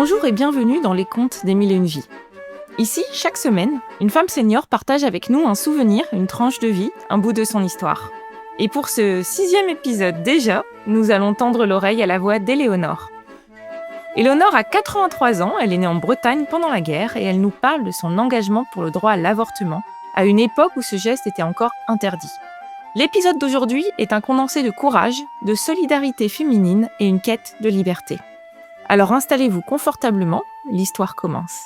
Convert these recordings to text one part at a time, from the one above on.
Bonjour et bienvenue dans les contes des mille et une vies. Ici, chaque semaine, une femme senior partage avec nous un souvenir, une tranche de vie, un bout de son histoire. Et pour ce 6e épisode déjà, nous allons tendre l'oreille à la voix d'Éléonore. Éléonore a 83 ans, elle est née en Bretagne pendant la guerre et elle nous parle de son engagement pour le droit à l'avortement, à une époque où ce geste était encore interdit. L'épisode d'aujourd'hui est un condensé de courage, de solidarité féminine et une quête de liberté. Alors installez-vous confortablement, l'histoire commence.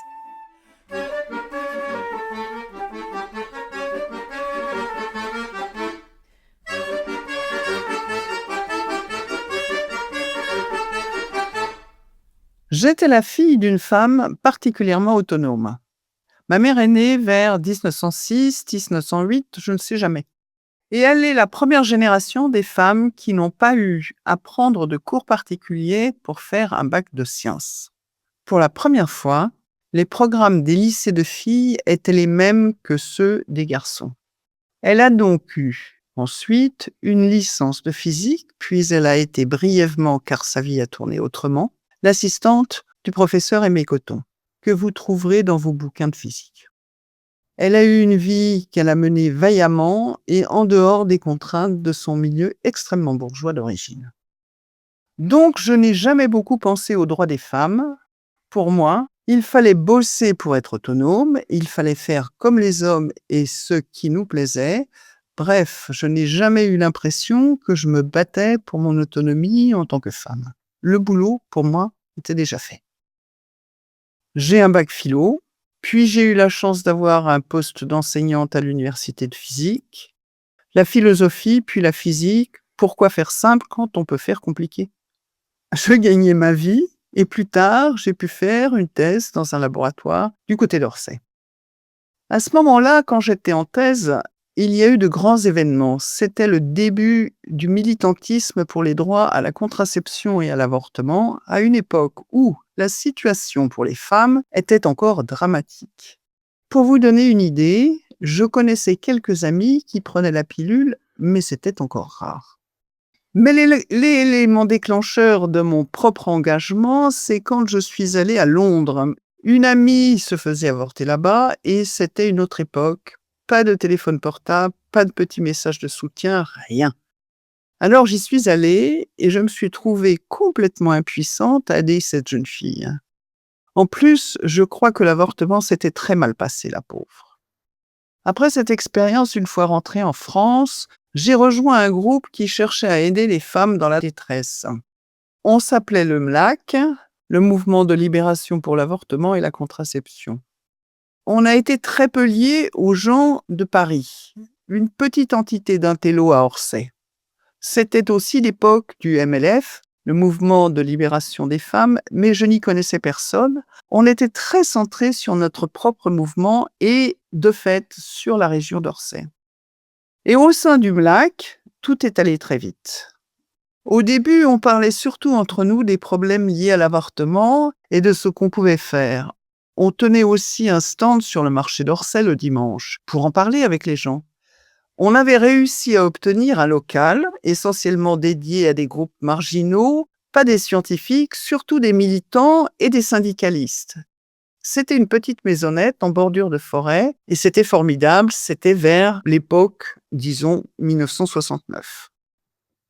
J'étais la fille d'une femme particulièrement autonome. Ma mère est née vers 1906, 1908, je ne sais jamais. Et elle est la première génération des femmes qui n'ont pas eu à prendre de cours particuliers pour faire un bac de sciences. Pour la première fois, les programmes des lycées de filles étaient les mêmes que ceux des garçons. Elle a donc eu ensuite une licence de physique, puis elle a été brièvement, car sa vie a tourné autrement, l'assistante du professeur Aimé Cotton, que vous trouverez dans vos bouquins de physique. Elle a eu une vie qu'elle a menée vaillamment et en dehors des contraintes de son milieu extrêmement bourgeois d'origine. Donc, je n'ai jamais beaucoup pensé aux droits des femmes. Pour moi, il fallait bosser pour être autonome, il fallait faire comme les hommes et ce qui nous plaisait. Bref, je n'ai jamais eu l'impression que je me battais pour mon autonomie en tant que femme. Le boulot, pour moi, était déjà fait. J'ai un bac philo, puis j'ai eu la chance d'avoir un poste d'enseignante à l'université de physique. La philosophie, puis la physique, pourquoi faire simple quand on peut faire compliqué ? Je gagnais ma vie et plus tard, j'ai pu faire une thèse dans un laboratoire du côté d'Orsay. À ce moment-là, quand j'étais en thèse, il y a eu de grands événements. C'était le début du militantisme pour les droits à la contraception et à l'avortement, à une époque où la situation pour les femmes était encore dramatique. Pour vous donner une idée, je connaissais quelques amis qui prenaient la pilule, mais c'était encore rare. Mais l'élément déclencheur de mon propre engagement, c'est quand je suis allée à Londres. Une amie se faisait avorter là-bas et c'était une autre époque. Pas de téléphone portable, pas de petits messages de soutien, rien. Alors j'y suis allée et je me suis trouvée complètement impuissante à aider cette jeune fille. En plus, je crois que l'avortement s'était très mal passé, la pauvre. Après cette expérience, une fois rentrée en France, j'ai rejoint un groupe qui cherchait à aider les femmes dans la détresse. On s'appelait le MLAC, le Mouvement de libération pour l'avortement et la contraception. On a été très peu liés aux gens de Paris, une petite entité d'intello à Orsay. C'était aussi l'époque du MLF, le Mouvement de libération des femmes, mais je n'y connaissais personne. On était très centrés sur notre propre mouvement et, de fait, sur la région d'Orsay. Et au sein du MLAC, tout est allé très vite. Au début, on parlait surtout entre nous des problèmes liés à l'avortement et de ce qu'on pouvait faire. On tenait aussi un stand sur le marché d'Orsay le dimanche pour en parler avec les gens. On avait réussi à obtenir un local, essentiellement dédié à des groupes marginaux, pas des scientifiques, surtout des militants et des syndicalistes. C'était une petite maisonnette en bordure de forêt et c'était formidable, c'était vers l'époque, disons, 1969.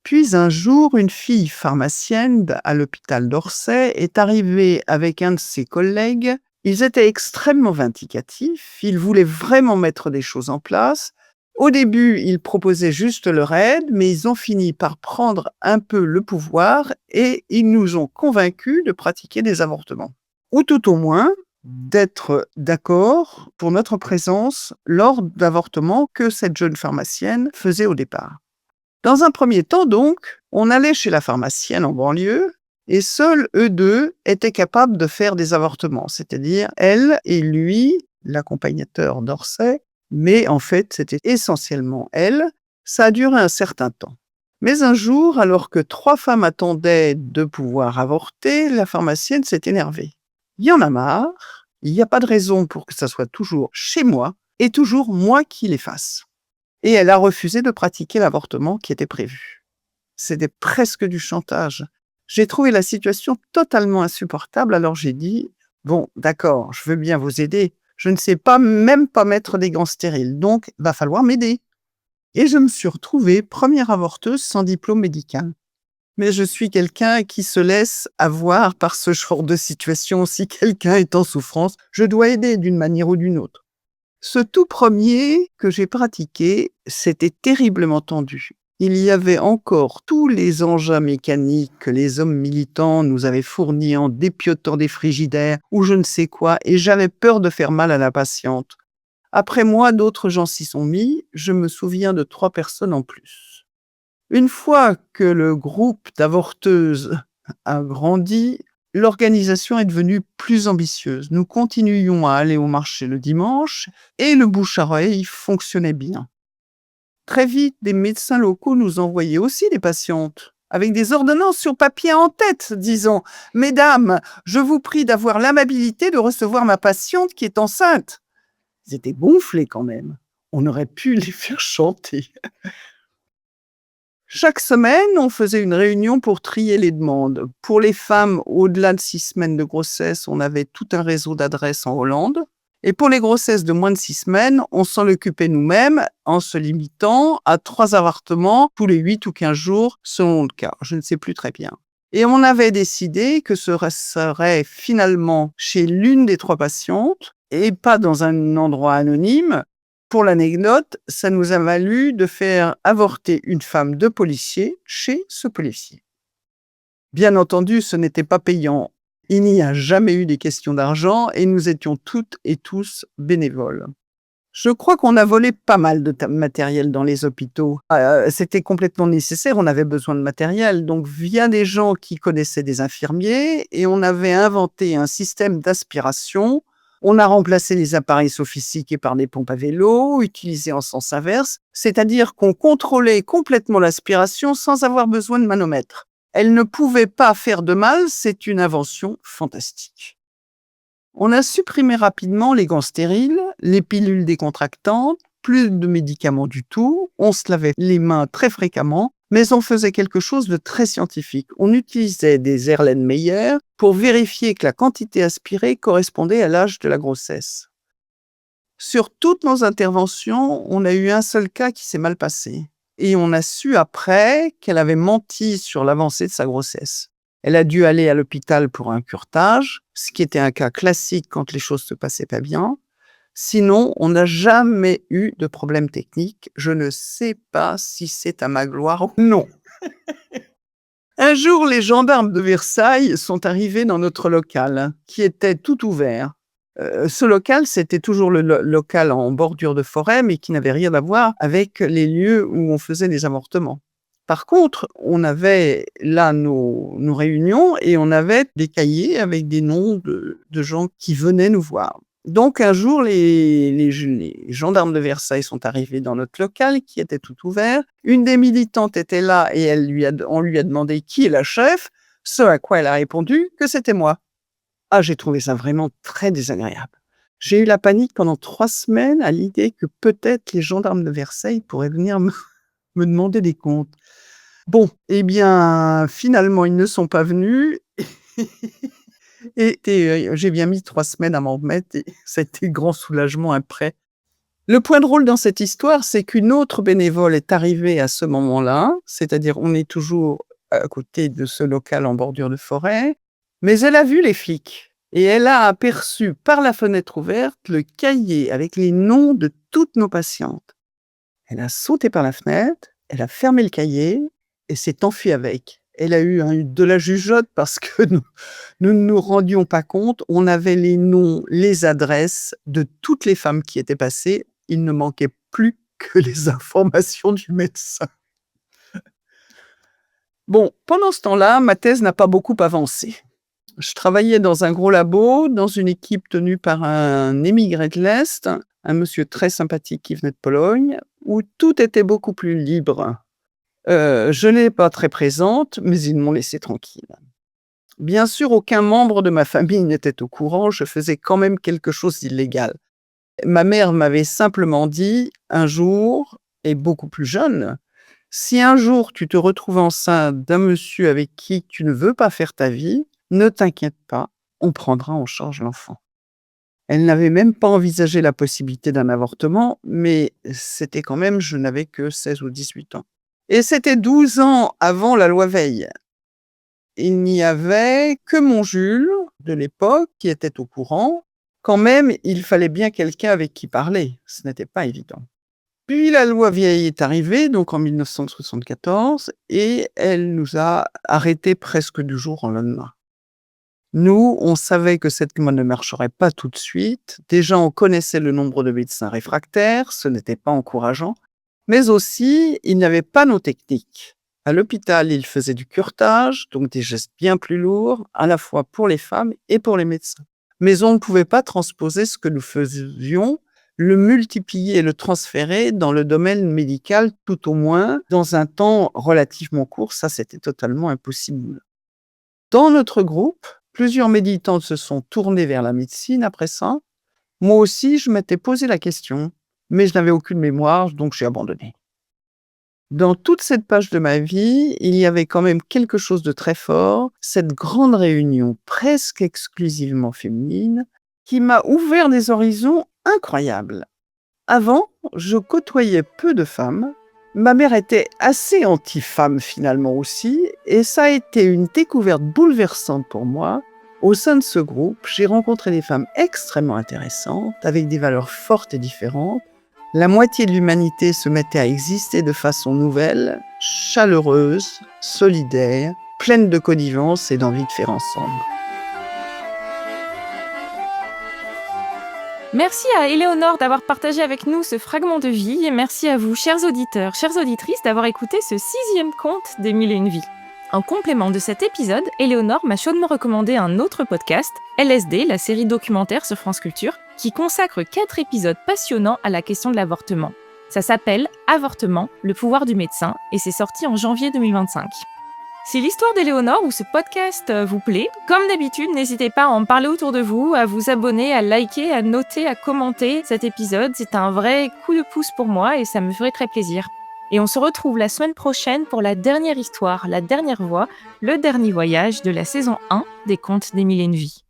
Puis un jour, une fille pharmacienne à l'hôpital d'Orsay est arrivée avec un de ses collègues. Ils étaient extrêmement vindicatifs, ils voulaient vraiment mettre des choses en place. Au début, ils proposaient juste leur aide, mais ils ont fini par prendre un peu le pouvoir et ils nous ont convaincus de pratiquer des avortements. Ou tout au moins, d'être d'accord pour notre présence lors d'avortements que cette jeune pharmacienne faisait au départ. Dans un premier temps, donc, on allait chez la pharmacienne en banlieue et seuls eux deux étaient capables de faire des avortements, c'est-à-dire elle et lui, l'accompagnateur d'Orsay, mais en fait, c'était essentiellement elle. Ça a duré un certain temps. Mais un jour, alors que 3 femmes attendaient de pouvoir avorter, la pharmacienne s'est énervée. Il y en a marre, il n'y a pas de raison pour que ça soit toujours chez moi et toujours moi qui les fasse. Et elle a refusé de pratiquer l'avortement qui était prévu. C'était presque du chantage. J'ai trouvé la situation totalement insupportable, alors j'ai dit: «Bon, d'accord, je veux bien vous aider. Je ne sais pas, même pas mettre des gants stériles, donc va falloir m'aider». Et je me suis retrouvée première avorteuse sans diplôme médical. Mais je suis quelqu'un qui se laisse avoir par ce genre de situation. Si quelqu'un est en souffrance, je dois aider d'une manière ou d'une autre. Ce tout premier que j'ai pratiqué, c'était terriblement tendu. Il y avait encore tous les engins mécaniques que les hommes militants nous avaient fournis en dépiotant des frigidaires ou je ne sais quoi, et j'avais peur de faire mal à la patiente. Après moi, d'autres gens s'y sont mis. Je me souviens de 3 personnes en plus. Une fois que le groupe d'avorteuses a grandi, l'organisation est devenue plus ambitieuse. Nous continuions à aller au marché le dimanche et le bouche-à-oreille fonctionnait bien. Très vite, des médecins locaux nous envoyaient aussi des patientes, avec des ordonnances sur papier en tête, disant: «Mesdames, je vous prie d'avoir l'amabilité de recevoir ma patiente qui est enceinte». Ils étaient gonflés quand même. On aurait pu les faire chanter. Chaque semaine, on faisait une réunion pour trier les demandes. Pour les femmes au-delà de 6 semaines de grossesse, on avait tout un réseau d'adresses en Hollande. Et pour les grossesses de moins de 6 semaines, on s'en occupait nous-mêmes en se limitant à 3 avortements tous les 8 ou 15 jours, selon le cas. Je ne sais plus très bien. Et on avait décidé que ce serait finalement chez l'une des 3 patientes et pas dans un endroit anonyme. Pour l'anecdote, ça nous a valu de faire avorter une femme de policier chez ce policier. Bien entendu, ce n'était pas payant. Il n'y a jamais eu des questions d'argent et nous étions toutes et tous bénévoles. Je crois qu'on a volé pas mal de matériel dans les hôpitaux. C'était complètement nécessaire, on avait besoin de matériel. Donc, via des gens qui connaissaient des infirmiers, et on avait inventé un système d'aspiration. On a remplacé les appareils sophistiqués par des pompes à vélo, utilisées en sens inverse, c'est-à-dire qu'on contrôlait complètement l'aspiration sans avoir besoin de manomètre. Elle ne pouvait pas faire de mal, c'est une invention fantastique. On a supprimé rapidement les gants stériles, les pilules décontractantes, plus de médicaments du tout, on se lavait les mains très fréquemment, mais on faisait quelque chose de très scientifique. On utilisait des Erlenmeyer pour vérifier que la quantité aspirée correspondait à l'âge de la grossesse. Sur toutes nos interventions, on a eu un seul cas qui s'est mal passé. Et on a su après qu'elle avait menti sur l'avancée de sa grossesse. Elle a dû aller à l'hôpital pour un curetage, ce qui était un cas classique quand les choses se passaient pas bien. Sinon, on n'a jamais eu de problème technique. Je ne sais pas si c'est à ma gloire ou non. Un jour, les gendarmes de Versailles sont arrivés dans notre local, qui était tout ouvert. Ce local, c'était toujours le local en bordure de forêt, mais qui n'avait rien à voir avec les lieux où on faisait des avortements. Par contre, on avait là nos réunions et on avait des cahiers avec des noms de gens qui venaient nous voir. Donc un jour, les gendarmes de Versailles sont arrivés dans notre local qui était tout ouvert. Une des militantes était là et on lui a demandé qui est la chef, ce à quoi elle a répondu que c'était moi. Ah, j'ai trouvé ça vraiment très désagréable. J'ai eu la panique pendant 3 semaines à l'idée que peut-être les gendarmes de Versailles pourraient venir me demander des comptes. Bon, eh bien, finalement, ils ne sont pas venus et j'ai bien mis 3 semaines à m'en remettre et ça a été le grand soulagement après. Le point drôle dans cette histoire, c'est qu'une autre bénévole est arrivée à ce moment-là, c'est-à-dire on est toujours à côté de ce local en bordure de forêt, mais elle a vu les flics et elle a aperçu par la fenêtre ouverte le cahier avec les noms de toutes nos patientes. Elle a sauté par la fenêtre, elle a fermé le cahier et s'est enfuie avec. Elle a eu de la jugeote parce que nous ne nous rendions pas compte. On avait les noms, les adresses de toutes les femmes qui étaient passées. Il ne manquait plus que les informations du médecin. Bon, pendant ce temps-là, ma thèse n'a pas beaucoup avancé. Je travaillais dans un gros labo, dans une équipe tenue par un émigré de l'Est, un monsieur très sympathique qui venait de Pologne, où tout était beaucoup plus libre. Je n'étais pas très présente, mais ils m'ont laissé tranquille. Bien sûr, aucun membre de ma famille n'était au courant, je faisais quand même quelque chose d'illégal. Ma mère m'avait simplement dit, un jour, et beaucoup plus jeune, Si un jour tu te retrouves enceinte d'un monsieur avec qui tu ne veux pas faire ta vie, ne t'inquiète pas, on prendra en charge l'enfant. Elle n'avait même pas envisagé la possibilité d'un avortement, mais c'était quand même, je n'avais que 16 ou 18 ans. Et c'était 12 ans avant la loi Veil. Il n'y avait que mon Jules de l'époque qui était au courant. Quand même, il fallait bien quelqu'un avec qui parler. Ce n'était pas évident. Puis la loi Veil est arrivée, donc en 1974, et elle nous a arrêtés presque du jour au lendemain. Nous, on savait que cette loi ne marcherait pas tout de suite. Déjà, on connaissait le nombre de médecins réfractaires, ce n'était pas encourageant. Mais aussi, ils n'avaient pas nos techniques. À l'hôpital, ils faisaient du curetage, donc des gestes bien plus lourds, à la fois pour les femmes et pour les médecins. Mais on ne pouvait pas transposer ce que nous faisions, le multiplier et le transférer dans le domaine médical, tout au moins, dans un temps relativement court. Ça, c'était totalement impossible. Dans notre groupe, plusieurs militantes se sont tournées vers la médecine après ça. Moi aussi, je m'étais posé la question, mais je n'avais aucune mémoire, donc j'ai abandonné. Dans toute cette page de ma vie, il y avait quand même quelque chose de très fort, cette grande réunion presque exclusivement féminine, qui m'a ouvert des horizons incroyables. Avant, je côtoyais peu de femmes. Ma mère était assez anti-femme finalement aussi, et ça a été une découverte bouleversante pour moi. Au sein de ce groupe, j'ai rencontré des femmes extrêmement intéressantes, avec des valeurs fortes et différentes. La moitié de l'humanité se mettait à exister de façon nouvelle, chaleureuse, solidaire, pleine de connivence et d'envie de faire ensemble. Merci à Éléonore d'avoir partagé avec nous ce fragment de vie et merci à vous, chers auditeurs, chères auditrices, d'avoir écouté ce 6e conte des 1001 vies. En complément de cet épisode, Éléonore m'a chaudement recommandé un autre podcast, LSD, la série documentaire sur France Culture, qui consacre 4 épisodes passionnants à la question de l'avortement. Ça s'appelle Avortement, le pouvoir du médecin et c'est sorti en janvier 2025. Si l'histoire d'Éléonore ou ce podcast vous plaît, comme d'habitude, n'hésitez pas à en parler autour de vous, à vous abonner, à liker, à noter, à commenter cet épisode. C'est un vrai coup de pouce pour moi et ça me ferait très plaisir. Et on se retrouve la semaine prochaine pour la dernière histoire, la dernière voix, le dernier voyage de la saison 1 des Contes des 1001 vies.